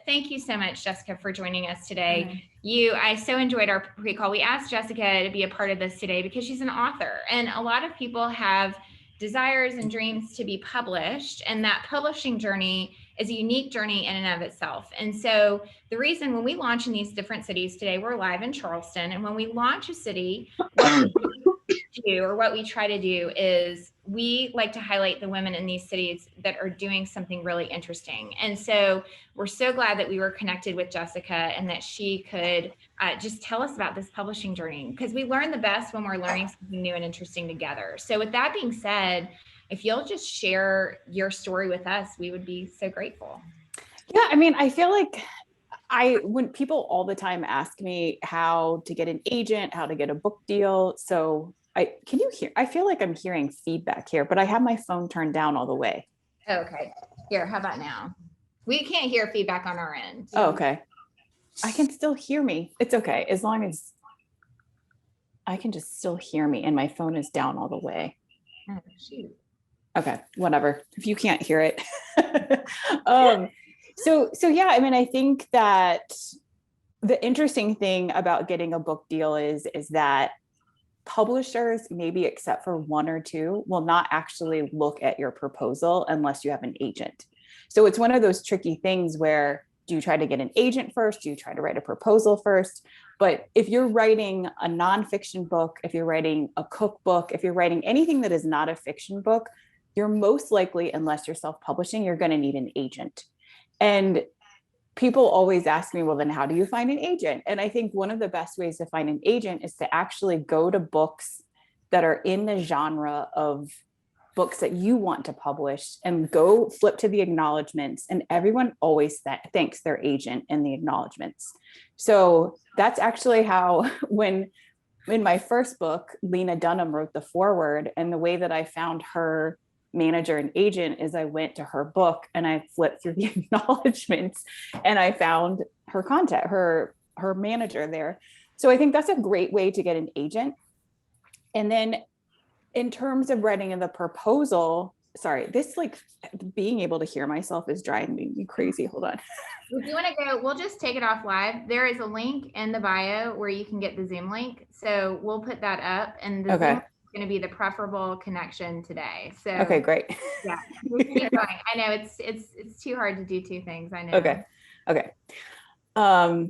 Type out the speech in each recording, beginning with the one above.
Thank you so much, Jessica, for joining us today. I so enjoyed our pre-call. We asked Jessica to be a part of this today because she's an author, and a lot of people have desires and dreams to be published, and that publishing journey is a unique journey in and of itself. And so the reason when we launch in these different cities today, we're live in Charleston, and when we launch a city, what we try to do is we like to highlight the women in these cities that are doing something really interesting. And so we're so glad that we were connected with Jessica and that she could just tell us about this publishing journey, because we learn the best when we're learning something new and interesting together. So with that being said, if you'll just share your story with us, we would be so grateful. Yeah, I mean, I feel like when people all the time ask me how to get an agent, how to get a book deal. So can you hear? I feel like I'm hearing feedback here, but I have my phone turned down all the way. Okay. Here, how about now? We can't hear feedback on our end. Oh, okay. I can still hear me. It's okay. As long as I can just still hear me and my phone is down all the way. Oh, shoot. Okay, whatever. If you can't hear it. So yeah, I mean, I think that the interesting thing about getting a book deal is that publishers, maybe except for one or two, will not actually look at your proposal unless you have an agent. So it's one of those tricky things where, do you try to get an agent first? Do you try to write a proposal first? But if you're writing a nonfiction book, if you're writing a cookbook, if you're writing anything that is not a fiction book, you're most likely, unless you're self-publishing, you're going to need an agent. And people always ask me, well, then how do you find an agent? And I think one of the best ways to find an agent is to actually go to books that are in the genre of books that you want to publish and go flip to the acknowledgements. And everyone always thanks their agent in the acknowledgements. So that's actually how, when in my first book, Lena Dunham wrote the foreword, and the way that I found her manager and agent is I went to her book and I flipped through the acknowledgements and I found her contact, her manager there. So I think that's a great way to get an agent. And then in terms of writing in the proposal, sorry, this like being able to hear myself is driving me crazy. Hold on. If you want to go, we'll just take it off live. There is a link in the bio where you can get the Zoom link. So we'll put that up, and the Zoom going to be the preferable connection today. So okay, great. Yeah, keep going. I know it's too hard to do two things. I know. Okay. Does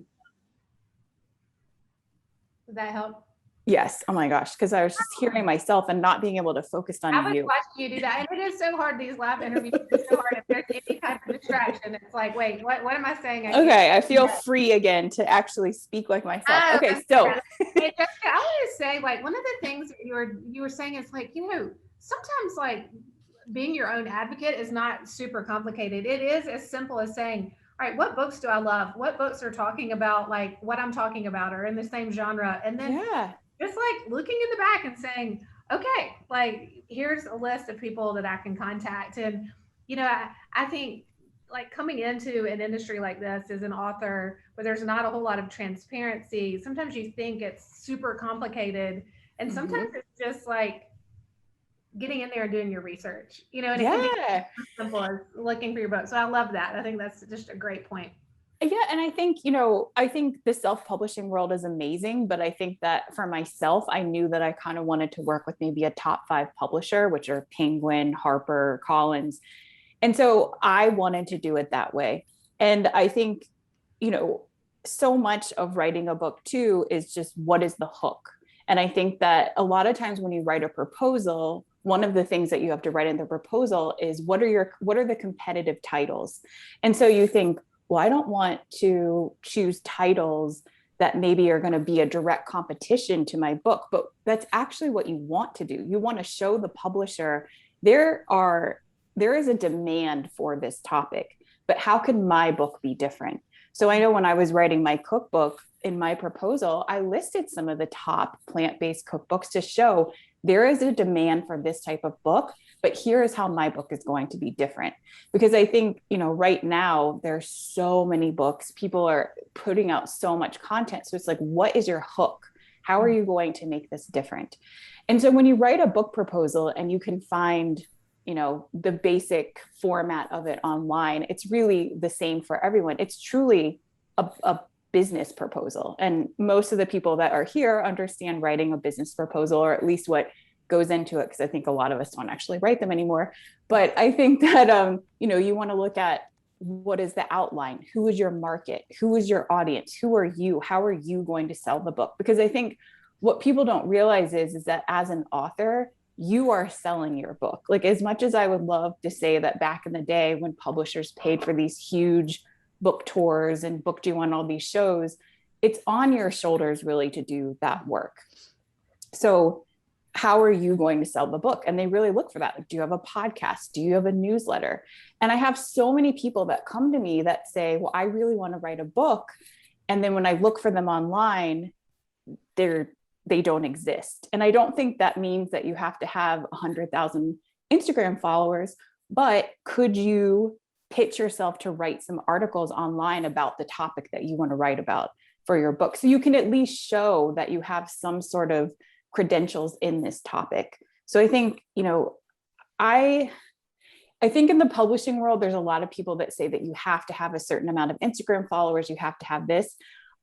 that help? Yes. Oh my gosh, because I was just hearing myself and not being able to focus on I you. was watching you do that, and it is so hard. These live interviews are so hard. If there's any kind of distraction, it's like, wait, what am I saying? Okay, I feel free again to actually speak like myself. Okay, so hey, Jessica, I want to say, like, one of the things that you were saying is like, sometimes like being your own advocate is not super complicated. It is as simple as saying, all right, what books do I love? What books are talking about like what I'm talking about or in the same genre? And then just like looking in the back and saying, okay, like here's a list of people that I can contact. And, I think like coming into an industry like this as an author where there's not a whole lot of transparency, sometimes you think it's super complicated. And sometimes it's just like getting in there and doing your research, and it can be as simple as looking for your book. So I love that. I think that's just a great point. Yeah. And I think, I think the self-publishing world is amazing, but I think that for myself, I knew that I kind of wanted to work with maybe a top 5 publisher, which are Penguin, Harper, Collins. And so I wanted to do it that way. And I think, so much of writing a book too is just, what is the hook? And I think that a lot of times when you write a proposal, one of the things that you have to write in the proposal is what are the competitive titles? And so you think, well, I don't want to choose titles that maybe are going to be a direct competition to my book, but that's actually what you want to do. You want to show the publisher there is a demand for this topic, but how can my book be different? So I know when I was writing my cookbook, in my proposal, I listed some of the top plant-based cookbooks to show there is a demand for this type of book, but here is how my book is going to be different. Because I think, right now there's so many books, people are putting out so much content. So it's like, what is your hook? How are you going to make this different? And so when you write a book proposal and you can find, the basic format of it online. It's really the same for everyone. It's truly a business proposal. And most of the people that are here understand writing a business proposal, or at least what goes into it. Cause I think a lot of us don't actually write them anymore. But I think that, you want to look at what is the outline? Who is your market? Who is your audience? Who are you? How are you going to sell the book? Because I think what people don't realize is that as an author, you are selling your book. Like, as much as I would love to say that back in the day when publishers paid for these huge book tours and booked you on all these shows, it's on your shoulders really to do that work. So how are you going to sell the book? And they really look for that. Like, do you have a podcast? Do you have a newsletter? And I have so many people that come to me that say, well, I really want to write a book. And then when I look for them online, they don't exist. And I don't think that means that you have to have 100,000 Instagram followers, but could you pitch yourself to write some articles online about the topic that you want to write about for your book? So you can at least show that you have some sort of credentials in this topic. So I think, I think in the publishing world, there's a lot of people that say that you have to have a certain amount of Instagram followers, you have to have this.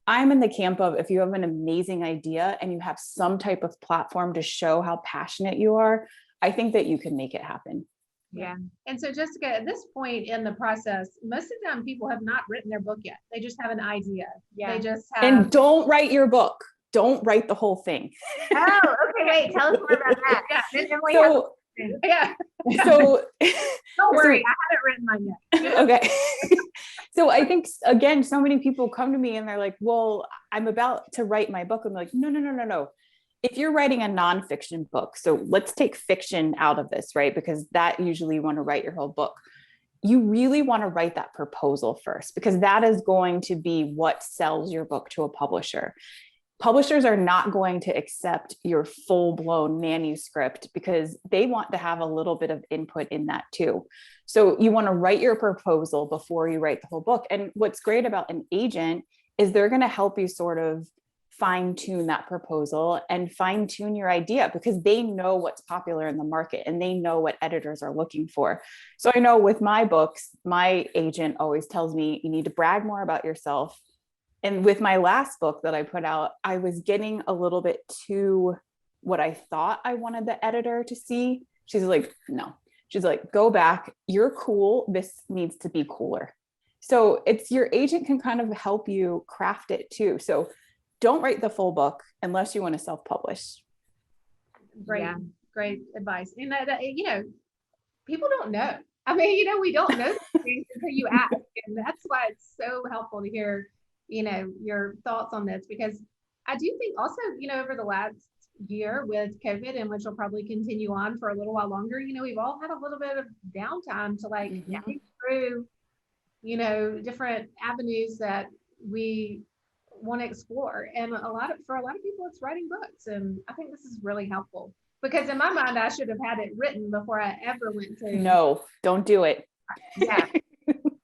I'm in the camp of, if you have an amazing idea and you have some type of platform to show how passionate you are, I think that you can make it happen. Yeah. And so, Jessica, at this point in the process, most of the time people have not written their book yet. They just have an idea. Yeah. They just have. And don't write your book. Don't write the whole thing. Oh, okay. Wait, tell us more about that. Yeah. So Don't worry, I haven't written mine yet. Okay. So I think, again, so many people come to me and they're like, well, I'm about to write my book. I'm like, no. If you're writing a nonfiction book, so let's take fiction out of this, right? Because that usually you want to write your whole book. You really want to write that proposal first, because that is going to be what sells your book to a publisher. Publishers are not going to accept your full-blown manuscript because they want to have a little bit of input in that too. So you want to write your proposal before you write the whole book. And what's great about an agent is they're going to help you sort of fine-tune that proposal and fine-tune your idea, because they know what's popular in the market and they know what editors are looking for. So I know with my books, my agent always tells me, you need to brag more about yourself. And with my last book that I put out, I was getting a little bit too what I thought I wanted the editor to see. She's like, no. She's like, go back. You're cool. This needs to be cooler. So it's, your agent can kind of help you craft it too. So don't write the full book unless you want to self-publish. Great advice. And people don't know. I mean, we don't know things until you ask. And that's why it's so helpful to hear your thoughts on this, because I do think also, over the last year with COVID, and which will probably continue on for a little while longer, we've all had a little bit of downtime to think through, different avenues that we want to explore. And for a lot of people, it's writing books. And I think this is really helpful, because in my mind, I should have had it written before I ever went to. No, don't do it. Yeah.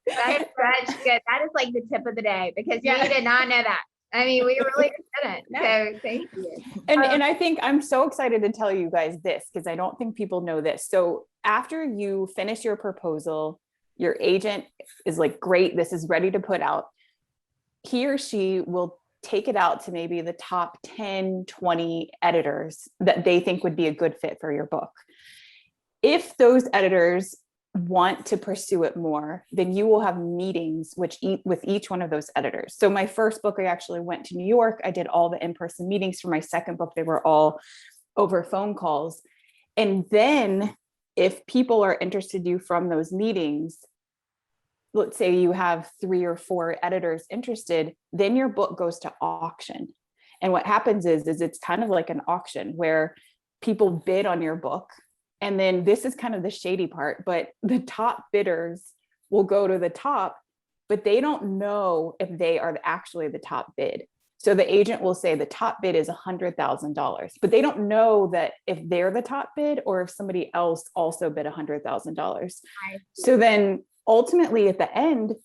That is such good. That is like the tip of the day, because we did not know that. I mean, we really didn't. So thank you. And I think I'm so excited to tell you guys this, because I don't think people know this. So after you finish your proposal, your agent is like, great, this is ready to put out. He or she will take it out to maybe the top 10, 20 editors that they think would be a good fit for your book. If those editors want to pursue it more, then you will have meetings with each one of those editors. So my first book, I actually went to New York. I did all the in-person meetings. For my second book, they were all over phone calls. And then if people are interested in you from those meetings, let's say you have 3 or 4 editors interested, then your book goes to auction. And what happens is it's kind of like an auction where people bid on your book. And then this is kind of the shady part, but the top bidders will go to the top, but they don't know if they are actually the top bid. So the agent will say the top bid is $100,000, but they don't know that if they're the top bid or if somebody else also bid $100,000. So then ultimately at the end,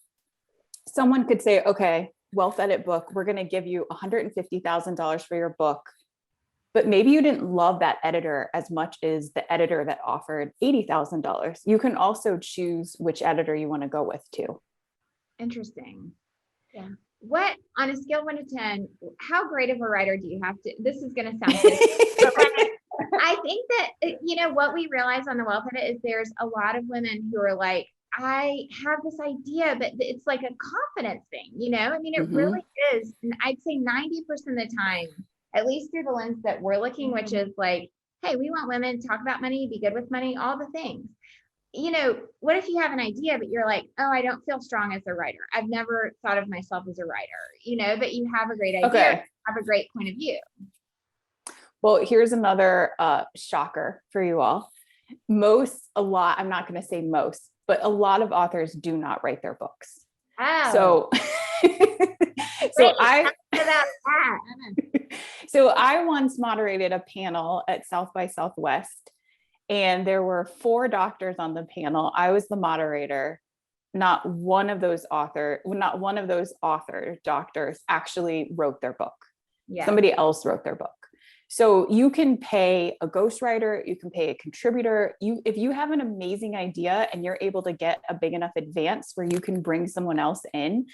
someone could say, okay, Wealth Edit book, we're going to give you $150,000 for your book. but maybe you didn't love that editor as much as the editor that offered $80,000. You can also choose which editor you want to go with too. Interesting. Yeah. What, on a scale of 1 to 10, how great of a writer do you have to, this is going to sound so, but I think that, you know, what we realize on the Wealth Edit is there's a lot of women who are like, I have this idea, but it's like a confidence thing, you know? I mean, it really is. And I'd say 90% of the time, at least through the lens that we're looking, which is like, hey, we want women to talk about money, be good with money, all the things. You know, what if you have an idea, but you're like, oh, I don't feel strong as a writer. I've never thought of myself as a writer, you know, but you have a great idea, have a great point of view. Well, here's another shocker for you all. I'm not going to say most, but a lot of authors do not write their books. Oh. So I once moderated a panel at South by Southwest, and there were 4 doctors on the panel. I was the moderator. Not one of those doctors actually wrote their book. Yeah. Somebody else wrote their book. So you can pay a ghostwriter, you can pay a contributor. If you have an amazing idea and you're able to get a big enough advance where you can bring someone else in.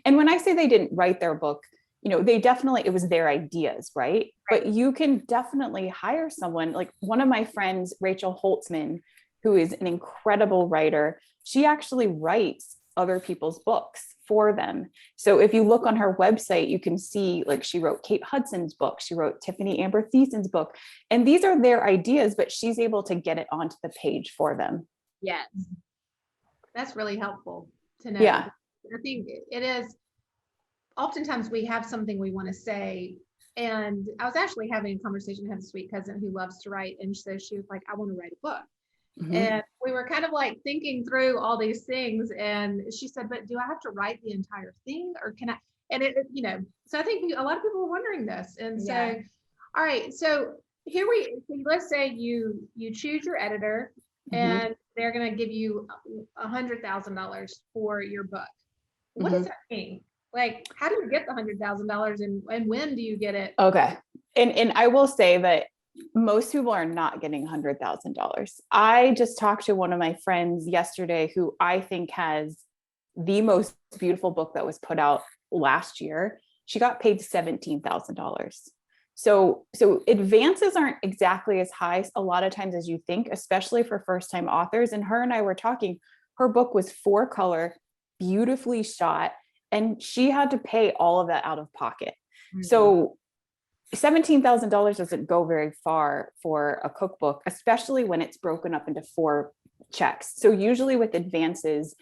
And when I say they didn't write their book, you know, it was their ideas, right? But you can definitely hire someone like one of my friends, Rachel Holtzman, who is an incredible writer. She actually writes other people's books for them. So if you look on her website, you can see like she wrote Kate Hudson's book, she wrote Tiffany Amber Thiessen's book, and these are their ideas, but she's able to get it onto the page for them. Yes. That's really helpful to know. Yeah. I think it is. Oftentimes we have something we want to say. And I was actually having a conversation with a sweet cousin who loves to write. And so she was like, I want to write a book. Mm-hmm. And we were kind of like thinking through all these things. And she said, but do I have to write the entire thing or can I? And it, you know, so I think a lot of people are wondering this. And so, all right, so let's say you choose your editor and they're going to give you $100,000 for your book. What does that mean? Like, how do you get the $100,000 and when do you get it? Okay. And I will say that most people are not getting $100,000. I just talked to one of my friends yesterday who I think has the most beautiful book that was put out last year. She got paid $17,000. So advances aren't exactly as high a lot of times as you think, especially for first-time authors. And her and I were talking, her book was 4-color, beautifully shot, and she had to pay all of that out of pocket. Mm-hmm. So $17,000 doesn't go very far for a cookbook, especially when it's broken up into 4 checks. So usually with advances,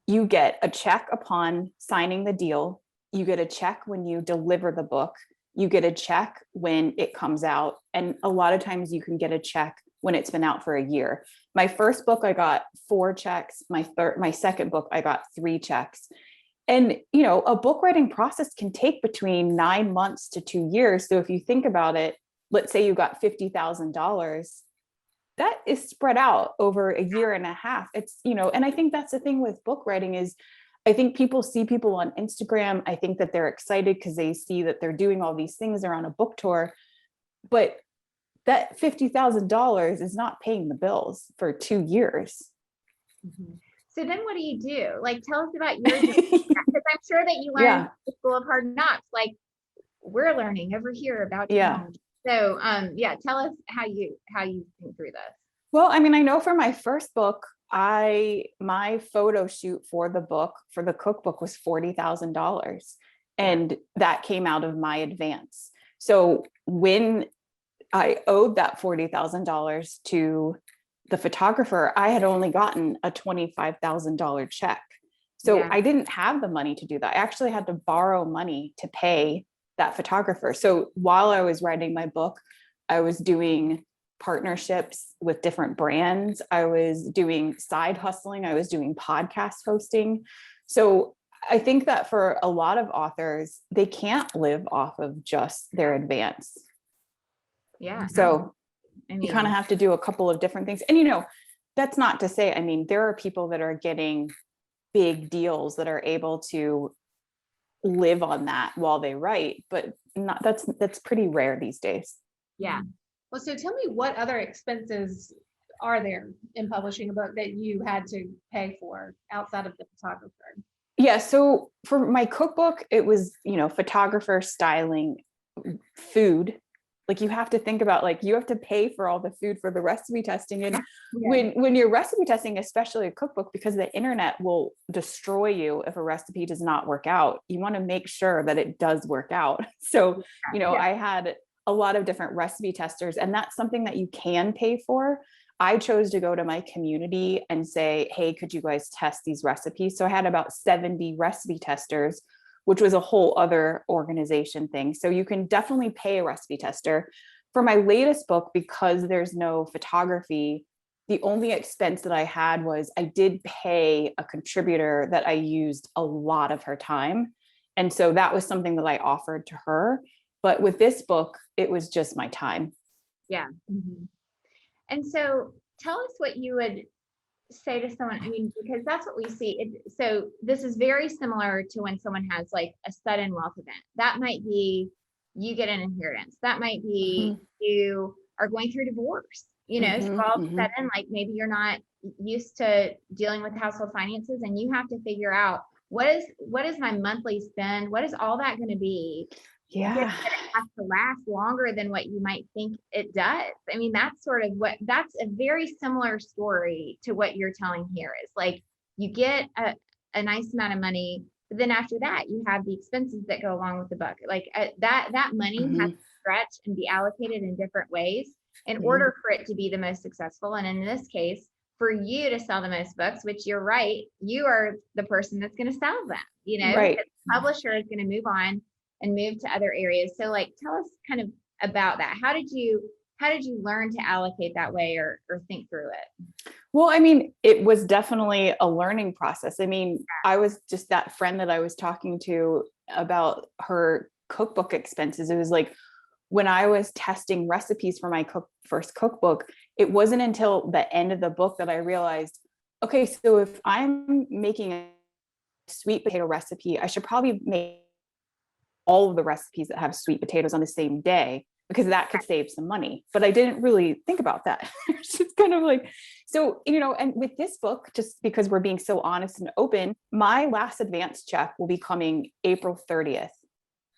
you get a check upon signing the deal. You get a check when you deliver the book. You get a check when it comes out. And a lot of times you can get a check when it's been out for a year. My first book, I got 4 checks. My second book, I got 3 checks. And, you know, a book writing process can take between 9 months to 2 years. So if you think about it, let's say you got $50,000, that is spread out over a year and a half. It's, you know, and I think that's the thing with book writing is I think people see people on Instagram. I think that they're excited because they see that they're doing all these things. They're on a book tour, but that $50,000 is not paying the bills for 2 years. Mm-hmm. So then what do you do? Like, tell us about your journey, because I'm sure that you learned the School of Hard Knocks, like we're learning over here about technology. So tell us how you think through this. Well, I mean, I know for my first book, my photo shoot for the cookbook was $40,000, and that came out of my advance. So when I owed that $40,000 to the photographer, I had only gotten a $25,000 check. So I didn't have the money to do that. I actually had to borrow money to pay that photographer. So while I was writing my book, I was doing partnerships with different brands. I was doing side hustling. I was doing podcast hosting. So I think that for a lot of authors, they can't live off of just their advance. Yeah. So you kind of have to do a couple of different things. And, you know, that's not to say, I mean, there are people that are getting big deals that are able to live on that while they write, but that's pretty rare these days. Yeah. Well, so tell me, what other expenses are there in publishing a book that you had to pay for outside of the photographer? Yeah. So for my cookbook, it was, photographer, styling, food. Like you have to think about, like, you have to pay for all the food for the recipe testing. And when you're recipe testing, especially a cookbook, because the internet will destroy you if a recipe does not work out, you want to make sure that it does work out. So, I had a lot of different recipe testers, and that's something that you can pay for. I chose to go to my community and say, hey, could you guys test these recipes? So I had about 70 recipe testers, which was a whole other organization thing. So you can definitely pay a recipe tester. For my latest book, because there's no photography, the only expense that I had was I did pay a contributor that I used a lot of her time. And so that was something that I offered to her. But with this book, it was just my time. Yeah. Mm-hmm. And so tell us what you would say to someone, I mean, because that's what we see. So this is very similar to when someone has like a sudden wealth event. That might be you get an inheritance. That might be you are going through divorce, so all of a sudden, like maybe you're not used to dealing with household finances, and you have to figure out what is my monthly spend? What is all that going to be? Yeah. It has to last longer than what you might think it does. I mean, that's a very similar story to what you're telling here. Is like you get a nice amount of money, but then after that, you have the expenses that go along with the book. Like that money has to stretch and be allocated in different ways in order for it to be the most successful. And in this case, for you to sell the most books, which you're right, you are the person that's going to sell them, right. Because the publisher is going to move on and move to other areas. So like, tell us kind of about that. How did you learn to allocate that way or think through it? Well, I mean, it was definitely a learning process. I mean, I was just that friend that I was talking to about her cookbook expenses. It was like, when I was testing recipes for my first cookbook, it wasn't until the end of the book that I realized, okay, so if I'm making a sweet potato recipe, I should probably make all of the recipes that have sweet potatoes on the same day, because that could save some money. But I didn't really think about that. It's just kind of like, so, and with this book, just because we're being so honest and open, my last advance check will be coming April 30th.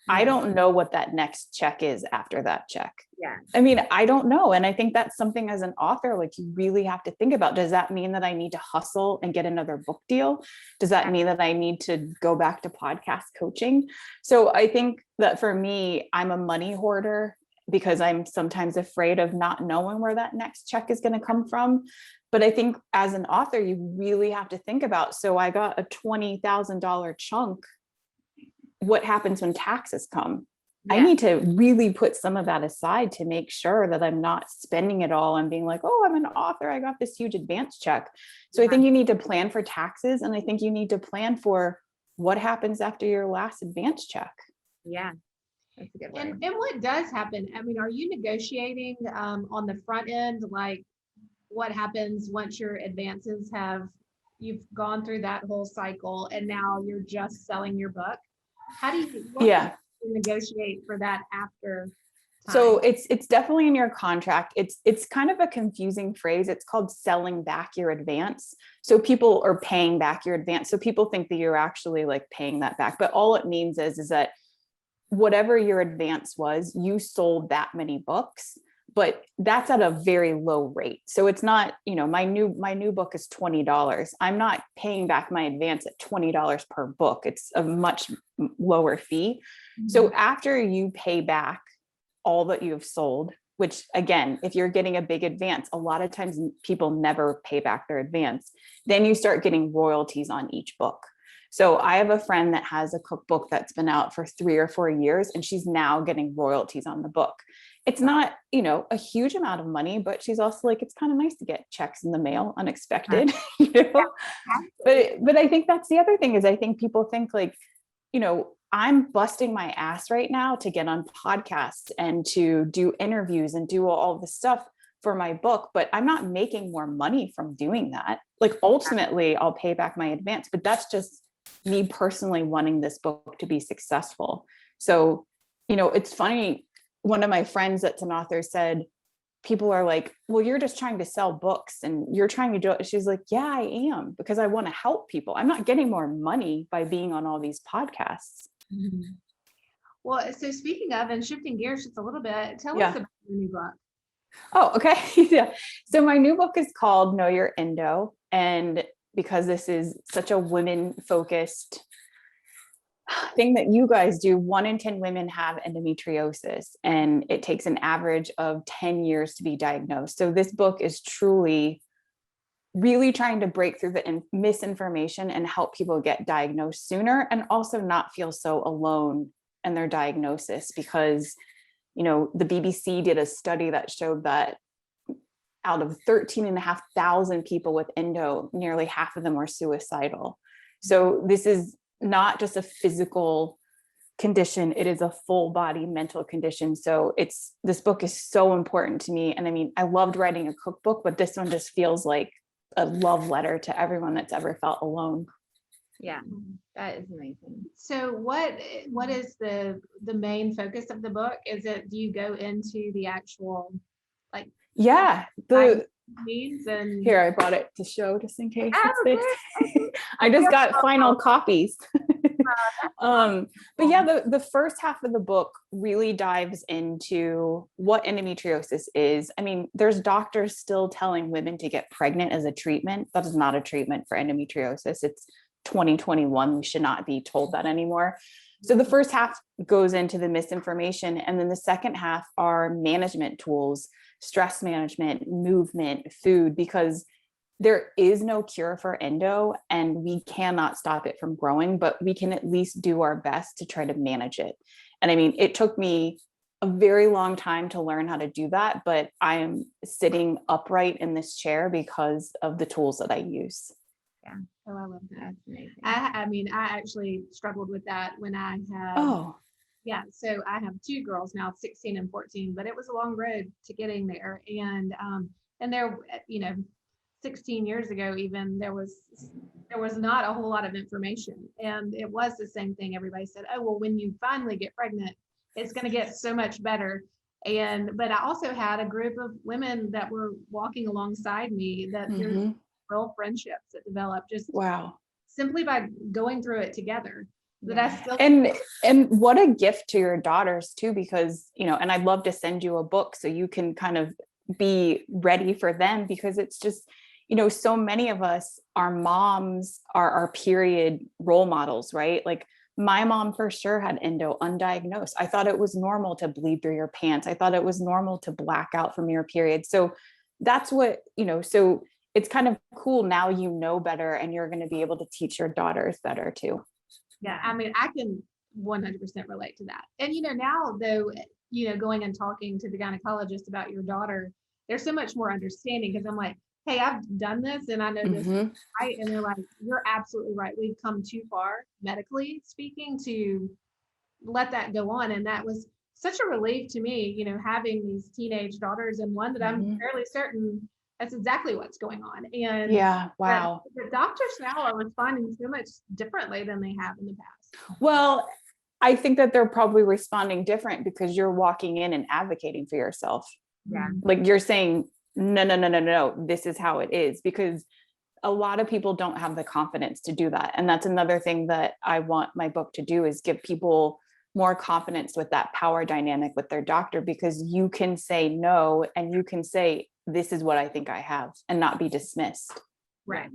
I don't know what that next check is after that check. Yeah. I mean, I don't know. And I think that's something as an author, like you really have to think about, does that mean that I need to hustle and get another book deal? Does that mean that I need to go back to podcast coaching? So I think that for me, I'm a money hoarder because I'm sometimes afraid of not knowing where that next check is going to come from. But I think as an author, you really have to think about, so I got a $20,000 chunk. What happens when taxes come? Yeah. I need to really put some of that aside to make sure that I'm not spending it all and being like, oh, I'm an author, I got this huge advance check. So I think you need to plan for taxes. And I think you need to plan for what happens after your last advance check. Yeah. That's a good one. And what does happen? I mean, are you negotiating on the front end? Like what happens once your advances you've gone through that whole cycle and now you're just selling your book? How do you negotiate for that after time? So it's definitely in your contract. It's kind of a confusing phrase. It's called selling back your advance. So people are paying back your advance. So people think that you're actually like paying that back, but all it means is that whatever your advance was, you sold that many books, but that's at a very low rate. So it's not, my new book is $20. I'm not paying back my advance at $20 per book. It's a much lower fee. Mm-hmm. So after you pay back all that you've sold, which again, if you're getting a big advance, a lot of times people never pay back their advance, then you start getting royalties on each book. So I have a friend that has a cookbook that's been out for 3 or 4 years, and she's now getting royalties on the book. It's not, a huge amount of money, but she's also like, it's kind of nice to get checks in the mail, unexpected, But I think that's the other thing is I think people think like, I'm busting my ass right now to get on podcasts and to do interviews and do all this stuff for my book, but I'm not making more money from doing that. Like ultimately I'll pay back my advance, but that's just me personally wanting this book to be successful. So, it's funny. one of my friends that's an author said, people are like, well, you're just trying to sell books and you're trying to do it. She's like, yeah, I am, because I want to help people. I'm not getting more money by being on all these podcasts. Well, so speaking of, and shifting gears just a little bit, tell us about your new book. Oh, okay. Yeah. So my new book is called Know Your Endo. And because this is such a women focused thing that you guys do, 1 in 10 women have endometriosis, and it takes an average of 10 years to be diagnosed. So this book is truly really trying to break through the misinformation and help people get diagnosed sooner, and also not feel so alone in their diagnosis, because the BBC did a study that showed that out of 13,500 people with endo, nearly half of them were suicidal. So this is not just a physical condition, it is a full body mental condition. So this book is so important to me. And I mean, I loved writing a cookbook, but this one just feels like a love letter to everyone that's ever felt alone. Yeah, that is amazing. So what is the main focus of the book? Do you go into the actual needs and here, I brought it to show just in case. Oh, I just got final copies. But yeah, the first half of the book really dives into what endometriosis is. I mean, there's doctors still telling women to get pregnant as a treatment. That is not a treatment for endometriosis. It's 2021. We should not be told that anymore. So the first half goes into the misinformation, and then the second half are management tools, stress management, movement, food, because there is no cure for endo and we cannot stop it from growing, but we can at least do our best to try to manage it. And I mean, it took me a very long time to learn how to do that, but I am sitting upright in this chair because of the tools that I use. Yeah. Oh, I love that. That's amazing. I mean, I actually struggled with that when I had, yeah. So I have 2 girls now, 16 and 14, but it was a long road to getting there. And there, 16 years ago, even there was not a whole lot of information. And it was the same thing. Everybody said, oh, well, when you finally get pregnant, it's going to get so much better. But I also had a group of women that were walking alongside me that there's real friendships that develop just simply by going through it together. That I still and what a gift to your daughters too, because and I'd love to send you a book so you can kind of be ready for them, because it's just so many of us, our moms are our period role models, right? Like my mom for sure had endo undiagnosed. I thought it was normal to bleed through your pants. I thought it was normal to black out from your period. So that's what so it's kind of cool now, better, and you're going to be able to teach your daughters better too. Yeah, I mean, I can 100% relate to that. And now though, going and talking to the gynecologist about your daughter, there's so much more understanding, because I'm like, hey, I've done this and I know this, right? And they're like, you're absolutely right. We've come too far, medically speaking, to let that go on. And that was such a relief to me, having these teenage daughters, and one that I'm fairly certain that's exactly what's going on. And the doctors now are responding so much differently than they have in the past. Well, I think that they're probably responding different because you're walking in and advocating for yourself. Yeah. Like you're saying, no, this is how it is, because a lot of people don't have the confidence to do that. And that's another thing that I want my book to do, is give people more confidence with that power dynamic with their doctor, because you can say no, and you can say, this is what I think I have, and not be dismissed. Right.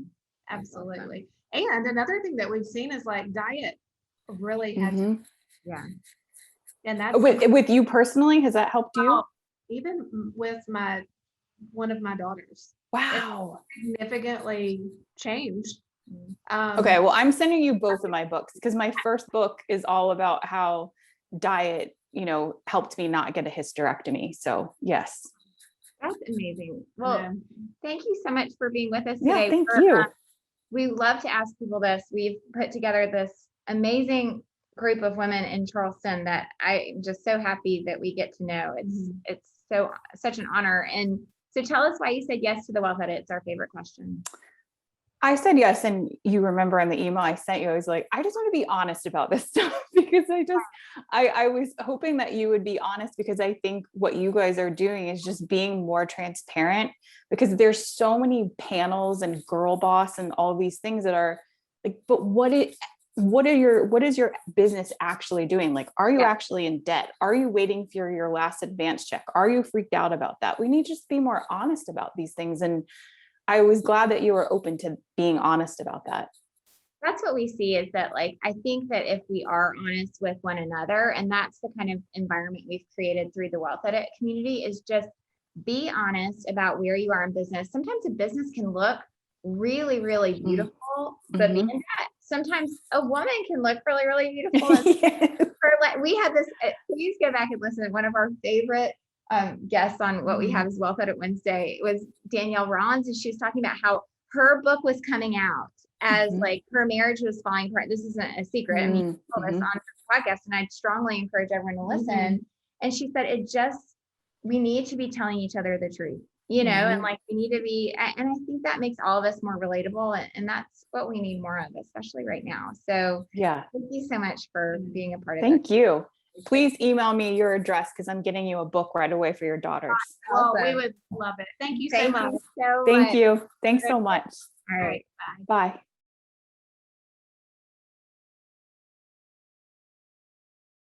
Absolutely. And another thing that we've seen is like diet really has, and that's with you personally, has that helped you? Even with one of my daughters. Wow. It significantly changed. Okay. Well, I'm sending you both of my books, because my first book is all about how diet, helped me not get a hysterectomy. So yes. That's amazing. Well, thank you so much for being with us today. Yeah, thank you. We love to ask people this. We've put together this amazing group of women in Charleston that I'm just so happy that we get to know. It's such an honor. And so tell us why you said yes to the Wealth Edit. It's our favorite question. I said yes. And you remember in the email I sent you, I was like, I just want to be honest about this stuff because I was hoping that you would be honest, because I think what you guys are doing is just being more transparent, because there's so many panels and girl boss and all these things that are like, but what is your business actually doing? Like, are you actually in debt? Are you waiting for your last advance check? Are you freaked out about that? We need to just be more honest about these things. And I was glad that you were open to being honest about that. That's what we see, is that, like, I think that if we are honest with one another, and that's the kind of environment we've created through the Wealth Edit community, is just be honest about where you are in business. Sometimes a business can look really, really beautiful, but be in debt. Sometimes a woman can look really, really beautiful. We had this, please go back and listen. One of our favorite guests on what we have is Wealth Edit Wednesday. It was Danielle Rollins, and she was talking about how her book was coming out as like her marriage was falling apart. This isn't a secret. I mean, she told us on her podcast, and I'd strongly encourage everyone to listen. And she said, we need to be telling each other the truth, and like we need to be, and I think that makes all of us more relatable, and that's what we need more of, especially right now. So yeah, thank you so much for being a part of it. Thank you. Please email me your address, because I'm getting you a book right away for your daughters. Oh, we would love it. Thank you so much. Thank you. Thanks so much. All right. Bye. Bye.